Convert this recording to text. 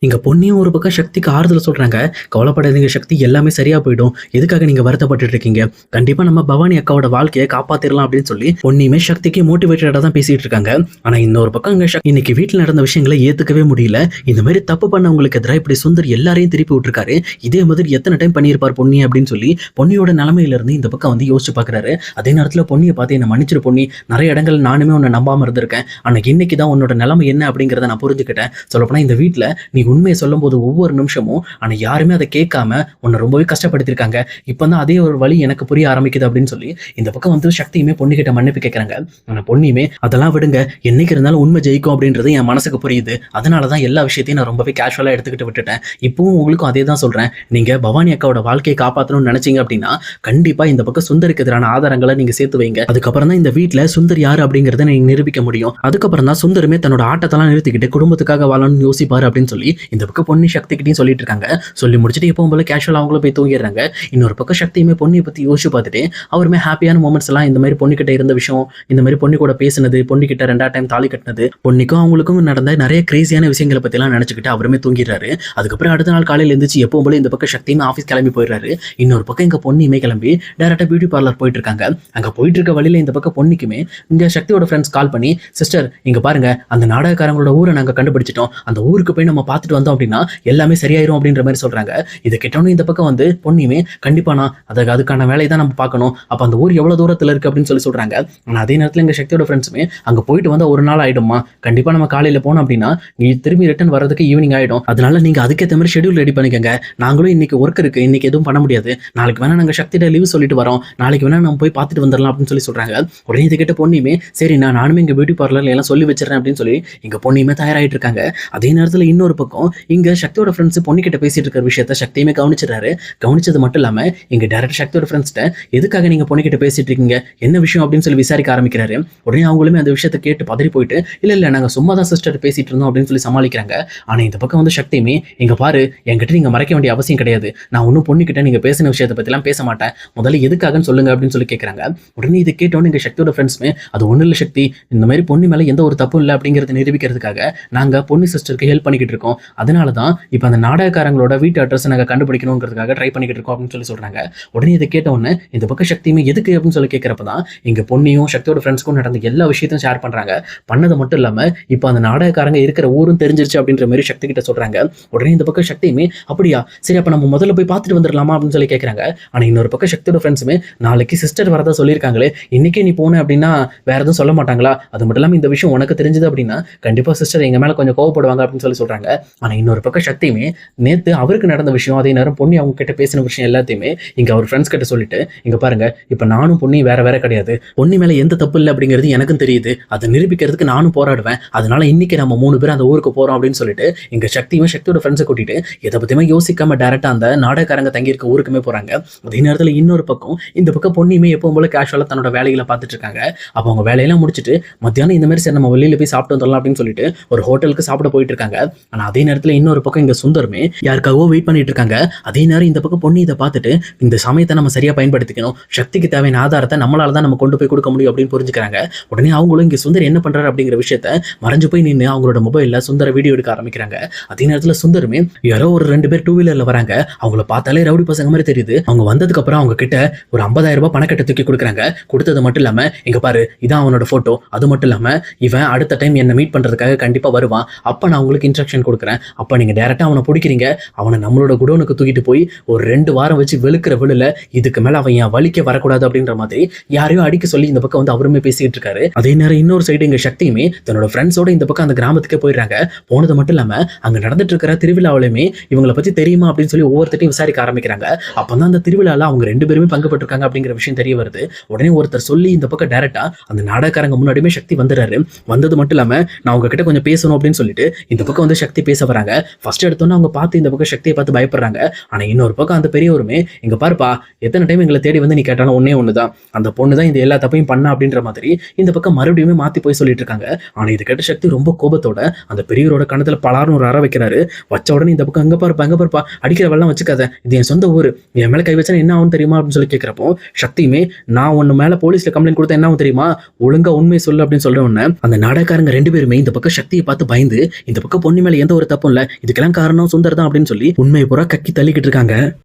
இங்க பொன்னியும் ஒரு பக்கம் சக்திக்கு ஆறுதல் சொல்றாங்க. கவலைப்படாதீங்க சக்தி, எல்லாமே சரியா போயிடும். எதுக்காக நீங்க வருத்தப்பட்டுட்டு இருக்கீங்க? கண்டிப்பா நம்ம பவானி அக்காவோட வாழ்க்கையை காப்பாத்திரலாம் அப்படின்னு சொல்லி பொன்னியுமே சக்திக்கு மோட்டிவேட்டடா தான் பேசிட்டு இருக்காங்க. ஆனா இன்னொரு பக்கம் இங்க இன்னைக்கு வீட்டுல நடந்த விஷயங்களை ஏத்துக்கவே முடியல. இந்த மாதிரி தப்பு பண்ணவங்களுக்கு எதிராக இப்படி சுந்தர் எல்லாரையும் திருப்பி விட்டுருக்காரு. இதே மாதிரி எத்தனை டைம் பண்ணியிருப்பார் பொன்னி அப்படின்னு சொல்லி பொன்னியோட நிலைமையில இருந்து இந்த பக்கம் வந்து யோசிச்சு பாக்குறாரு. அதே நேரத்துல பொன்னியை பார்த்து என்ன மன்னிச்சிரு பொன்னி, நிறைய இடங்கள் நானுமே உன்னை நம்பாம இருந்திருக்கேன். ஆனா இன்னைக்கு தான் உன்னோட நிலைமை என்ன அப்படிங்கறத நான் புரிஞ்சுக்கிட்டேன். சொல்லப்போனா இந்த வீட்டுல நீ உண்மையை சொல்லும் போது ஒவ்வொரு நிமிஷமும் ஆனா யாருமே அதை கேட்காம உன்னை ரொம்பவே கஷ்டப்படுத்திருக்காங்க. இப்பதான் அதே ஒரு வழி எனக்கு புரிய ஆரம்பிக்குது அப்படின்னு சொல்லி இந்த பக்கம் வந்து சக்தியுமே பொண்ணு கிட்ட மன்னிப்பு கேட்கறாங்க. ஆனா பொன்னியுமே அதெல்லாம் விடுங்க, என்னைக்கு இருந்தாலும் உண்மை ஜெயிக்கும் அப்படின்றது என் மனசுக்கு புரியுது. அதனாலதான் எல்லா விஷயத்தையும் நான் ரொம்பவே கேஷுவலா எடுத்துக்கிட்டு விட்டுட்டேன். இப்பவும் உங்களுக்கும் அதே தான் சொல்றேன். நீங்க பவானி அக்காவோட வாழ்க்கையை காப்பாற்றணும்னு நினைச்சீங்க அப்படின்னா கண்டிப்பா இந்த பக்கம் சுந்தருக்கு எதிரான ஆதாரங்களை நீங்க சேர்த்து வைங்க. அதுக்கப்புறம் தான் இந்த வீட்டுல சுந்தர் யாரு அப்படிங்கறத நீங்க நிரூபிக்க முடியும். அதுக்கப்புறம் தான் சுந்தரமே தன்னோட ஆட்டத்தெல்லாம் நிறுத்திக்கிட்டு குடும்பத்துக்காக வாழணும்னு யோசிப்பாரு அப்படின்னு சொல்லி இந்த பக்கம் பொன்னி சக்திகிட்டையும் சொல்லிட்டு இருக்காங்க. சொல்லி முடிச்சுட்டு எப்பவும் போல கேஷுவலா அவங்களும் போய் தூங்கிடுறாங்க. இன்னொரு பக்கம் சக்தியுமே பொன்னியை பத்தி யோசிச்சு பார்த்துட்டு அவருமே ஹாப்பியான மூமெண்ட்ஸ் எல்லாம் இந்த மாதிரி பொண்ணு கிட்ட இருந்த விஷயம், இந்த மாதிரி பொண்ணு கூட பேசினது, பொண்ணு கிட்ட 2வது டைம் தாலி கட்டினது, பொண்ணுக்கும் அவங்களுக்கும் நடந்த நிறைய கிரேசியான விஷயங்களை பத்தி எல்லாம் நினைச்சுக்கிட்டு அவருமே தூங்கிடுறாரு. அதுக்கப்புறம் அடுத்த நாள் காலையில எழுந்திரிச்சு எப்பவும் போல இந்த பக்கம் சக்தியுமே ஆஃபீஸ் கிளம்பி போயிடுறாரு. இன்னொரு பக்கம் இங்க பொண்ணுமே கிளம்பி டேரக்டா பியூட்டி பார்லர் போயிட்டு இருக்காங்க. அங்க போயிட்டு இருக்க வழியில இந்த பக்கம் பொண்ணுக்குமே இங்க சக்தியோட ஃப்ரெண்ட்ஸ் கால் பண்ணி, சிஸ்டர் இங்க பாருங்க, அந்த நாடகக்காரங்களோட ஊரை நாங்க கண்டுபிடிச்சிட்டோம், அந்த ஊருக்கு போய் நம்ம பார்த்துட்டு வந்தோம் அப்படின்னா எல்லாமே சரியாயிரும் அப்படின்ற மாதிரி சொல்றாங்க. இதை கேட்டோன்னு இந்த பக்கம் வந்து பொன்னியுமே கண்டிப்பானா அதுக்கான வேலையை தான் நம்ம பார்க்கணும், அப்ப அந்த ஊர் எவ்வளவு தூரத்துல இருக்கு அப்படின்னு சொல்லி சொல்றாங்க. ஆனா அதே நேரத்துல எங்க சக்தியோட ஃப்ரெண்ட்ஸுமே அங்க போயிட்டு வந்து ஒரு நாள் ஆயிடுமா, கண்டிப்பா நம்ம காலையில போனோம் அப்படின்னா நீ திரும்பி ரிட்டர்ன் வர்றதுக்கு ஈவினிங் ஆயிடும், அதனால நீங்க அதுக்கேற்ற மாதிரி ஷெடியூல் ரெடி பண்ணிக்கங்க, நாங்களும் இன்னைக்கு ஒர்க் இருக்கு, இன்னைக்கு எதுவும் பண்ண முடியாது, நாளைக்கு வேணா நாங்க சக்தியோட லீவ் சொல்லிட்டு வரோம், நாளைக்கு வேணா நம்ம போய் பார்த்துட்டு வந்துடலாம் அப்படின்னு சொல்லி சொல்றாங்க. உடனே இது கிட்ட பொண்ணுமே சரி நானுமே இங்க பியூட்டி பார்லர்ல எல்லாம் சொல்லி வச்சிடறேன் அப்படின்னு சொல்லி இங்க பொண்ணுமே தயாராயிட்டு இருக்காங்க. அதே நேரத்துல இன்னொரு பக்கம் இங்க சக்தியோட ஃப்ரெண்ட்ஸ் பொண்ணு கிட்ட பேசிட்டு இருக்கிற விஷயத்த சக்தியுமே கவனிச்சிடறாரு. கவனிச்சது மட்டும் இல்லாம இங்க டைரக்ட் சக்தியோட ஃப்ரெண்ட்ஸ்ட்ட எதுக்காக நீங்க பொண்ணு கிட்ட பேசிட்டு இருக்கீங்க, என்ன விஷயம் அப்படின்னு சொல்லி விசாரிக்க ஆரம்பிக்கிறாரு. உடனே அவங்களுமே அந்த விஷயத்தை கேட்டு பதறி போயிட்டு இல்ல நாங்க சும்மா தான் சிஸ்டர் பேசிட்டு இருந்தோம் அப்படின்னு சொல்லி சமாளிக்கிறாங்க. ஆனா இந்த பக்கம் வந்து சக்தியுமே இங்க பாரு, என்கிட்ட நீங்க மறைக்க வேண்டிய அவசியம் கிடையாது, நான் ஒன்னும் பொண்ணு கிட்ட நீங்க பேசின விஷயத்தை பத்தி எல்லாம் பேச மாட்டேன், முதல்ல எதுக்காகன்னு சொல்லுங்க அப்படின்னு சொல்லி கேட்கறாங்க. உடனே இது கேட்டோன்னு எங்க சக்தியோட ஃப்ரெண்ட்ஸுமே அது ஒண்ணு இல்ல சக்தி, இந்த மாதிரி பொண்ணு மேல எந்த ஒரு தப்பும் இல்லை அப்படிங்கறத நிரூபிக்கிறதுக்காக நாங்க பொண்ணு சிஸ்டருக்கு ஹெல்ப் பண்ணிக்கிட்டு இருக்கோம், அதனாலதான் இப்ப அந்த நாடகக்காரங்களோட வீட்டு அட்ரஸ் நாங்க கண்டுபிடிக்கணுங்கிறதுக்காக ட்ரை பண்ணிக்கிட்டு இருக்கோம் அப்படின்னு சொல்லி சொல்றாங்க. உடனே இதை கேட்ட உடனே இந்த பக்கம் சக்தியுமே எதுக்கு அப்படின்னு சொல்லி கேட்கறப்பதான் இங்க பொண்ணையும் சக்தியோட ஃப்ரெண்ட்ஸ்க்கும் நடந்த எல்லா விஷயத்தையும் ஷேர் பண்றாங்க. பண்ணது மட்டும் இல்லாம இப்ப அந்த நாடகக்காரங்க இருக்கிற ஊரும் தெரிஞ்சிருச்சு அப்படின்ற மாதிரி சக்தி கிட்ட சொல்றாங்க. உடனே இந்த பக்கம் சக்தியுமே அப்படியா சரி அப்ப நம்ம முதல்ல போய் பார்த்துட்டு வந்துடலாமா அப்படின்னு சொல்லி கேட்கறாங்க. ஆனா இன்னொரு பக்கம் சக்தியோட ஃப்ரெண்ட்ஸுமே நாளைக்கு சிஸ்டர் வரதா சொல்லியிருக்காங்களே, இன்னைக்கே நீ போன அப்படின்னா வேற எதுவும் சொல்ல மாட்டாங்களா, அது மட்டும் இல்லாம இந்த விஷயம் உனக்கு தெரிஞ்சது அப்படின்னா கண்டிப்பா சிஸ்டர் எங்க மேல கொஞ்சம் கோவப்படுவாங்க அப்படின்னு சொல்லி சொல்றாங்க. ஆனா இன்னொரு பக்கம் சக்தியுமே நேத்து அவருக்கு நடந்த விஷயம், அதே நேரம் பொண்ணு அவங்க கிட்ட பேசின விஷயம் எல்லாத்தையுமே இங்க அவர் ஃப்ரெண்ட்ஸ் கிட்ட சொல்லிட்டு இங்க பாருங்க, இப்ப நானும் பொண்ணு வேற கிடையாது, பொண்ணு மேல எந்த தப்பு இல்லை அப்படிங்கிறது எனக்கும் தெரியுது, அதை நிரூபிக்கிறதுக்கு நானும் போராடுவேன், அதனால இன்னைக்கு நம்ம 3 பேர் அந்த ஊருக்கு போறோம் அப்படின்னு சொல்லிட்டு இங்க சக்தியுமே சக்தியோட ஃப்ரெண்ட்ஸை கூட்டிட்டு எதை பத்தியுமே யோசிக்காம டைரக்டா அந்த நாடகக்காரங்க தங்கியிருக்க ஊருக்குமே போறாங்க. அதே நேரத்துல இன்னொரு பக்கம் இந்த பக்கம் பொண்ணுமே எப்பவும் போல கேஷுவலா தன்னோட வேலைகளை பார்த்துட்டு இருக்காங்க. அப்ப அவங்க வேலையெல்லாம் முடிச்சுட்டு மத்தியானம் இந்த மாதிரி சரி நம்ம வெளியில போய் சாப்பிட்டு வந்துடலாம் அப்படின்னு சொல்லிட்டு ஒரு ஹோட்டலுக்கு சாப்பிட போயிட்டு இருக்காங்க. ஆனா அதே நேரத்துல இன்னொரு பக்கம் இங்க சுந்தரமே யாருக்காகவோ வெயிட் பண்ணிட்டு இருக்காங்க. அதே நேரம் இந்த பக்கம் பொண்ணு இதை பார்த்துட்டு இந்த சமயத்தை நம்ம சரியா பயன்படுத்திக்கணும், சக்திக்கு தேவையான ஆதாரத்தை நம்மளால தான் நம்ம கொண்டு போய் கொடுக்க முடியும் அப்படின்னு புரிஞ்சுக்கிறாங்க. உடனே அவங்களும் இங்க சுந்தர் என்ன பண்றாரு அப்படிங்கிற விஷயத்த மறைஞ்சு போய் நின்று அவங்களோட மொபைல்ல சுந்தர வீடியோ எடுக்க ஆரம்பிக்கிறாங்க. அதே நேரத்துல சுந்தரமே யாரோ ஒரு 2 பேர் 2 வீலர்ல வராங்க, அவங்கள பார்த்தாலே ரவுடி பசங்க மாதிரி தெரியுது. அவங்க வந்ததுக்கு அப்புறம் அவங்க கிட்ட ஒரு 50,000 ரூபாய் பணக்கட்டை தூக்கி கொடுக்குறாங்க. கொடுத்தது மட்டும் இல்லாம இங்க பாரு இதான் அவனோட போட்டோ, அது மட்டும் இல்லாம இவன் அடுத்த டைம் என்ன மீட் பண்றதுக்காக கண்டிப்பா வருவான், அப்ப நான் உங்களுக்கு இன்ஸ்ட்ரக்ஷன் கொடுக்குறேன், அப்ப நீங்க டைரக்டா அவனை பிடிக்கிறீங்க, அவனை நம்மளோட குடோனுக்கு தூக்கிட்டு போய் ஒரு 2 வாரம் வச்சு வெளுக்கிற விழுல இதுக்கு மேல அவன் என் வலிக்க வரக்கூடாது அப்படின்ற மாதிரி யாரையோ அடிக்க சொல்லி இந்த பக்கம் வந்து அவருமே பேசிட்டு இருக்காரு. அதே நேரம் இன்னொரு சைடு இங்க சக்தியுமே தன்னோட ஃப்ரெண்ட்ஸோட இந்த பக்கம் அந்த கிராமத்துக்கே போயிடுறாங்க. போனது மட்டும் இல்லாம அங்க நடந்துட்டு இருக்கிற திருவிழாவிலுமே இவங்களை பத்தி தெரியுமா அப்படின்னு சொல்லி ஒவ்வொருத்தையும் விசாரிக்க ஆரம்பிக்கிறாங்க. அப்பதான் அந்த திருவிழால அவங்க 2 பேருமே பங்கு பெற்றிருக்காங்க அப்படிங்கிற விஷயம் தெரிய வருது. உடனே ஒருத்தர் சொல்லி இந்த பக்கம் டைரக்டா அந்த நாடகக்காரங்க முன்னாடியுமே சக்தி வந்துடுறாரு. வந்தது மட்டும் இல்லாம நான் உங்ககிட்ட கொஞ்சம் பேசணும் அப்படின்னு சொல்லிட்டு இந்த பக்கம் வந்து சக்தி பேச வராங்க. ஃபர்ஸ்ட் எடுத்தோன்னு அவங்க பார்த்து இந்த பக்கம் சக்தியை பார்த்து பயப்படுறாங்க. ஆனா இன்னொரு பக்கம் அந்த பெரியவருமே இங்க பாருப்பா, எத்தனை டைம் எங்களை தேடி வந்து நீ கேட்டாலும் ஒன்னே ஒண்ணுதான், அந்த பொண்ணு தான் இந்த எல்லா தப்பையும் பண்ணா அப்படின்ற மாதிரி இந்த பக்கம் மறுபடியும் மாத்தி போய் சொல்லிட்டு இருக்காங்க. ஆனா இது கேட்ட சக்தி ரொம்ப கோபத்தோட அந்த பெரியவரோட கணத்துல பலாரும் ஒரு அற வைக்கிறாரு. வச்ச உடனே இந்த பக்கம் அங்க பாருப்பா அடிக்கிற வெள்ளம் வச்சுக்காத, இது என் சொந்த ஊரு, என் மேல கை வச்சா என்ன ஆகும் தெரியுமா அப்படின்னு சொல்லி கேட்கிறப்போ சக்தியுமே நான் உன்ன மேல போலீஸ்ல கம்ப்ளைண்ட் கொடுத்தா என்ன ஆகும் தெரியுமா, ஒழுங்கா உண்மை சொல்லு அப்படின்னு சொல்ற உடனே அந்த நாடகக்காரங்க 2 பேருமே இந்த பக்கம் சக்தியை பார்த்து பயந்து இந்த பக்கம் பொண்ணு மேல எந்த ஒரு தப்பும் இல்ல, இதுக்கெல்லாம் காரணம் சுந்தர் தான் அப்படின்னு சொல்லி உண்மையை பூரா கக்கி தள்ளிக்கிட்டு இருக்காங்க.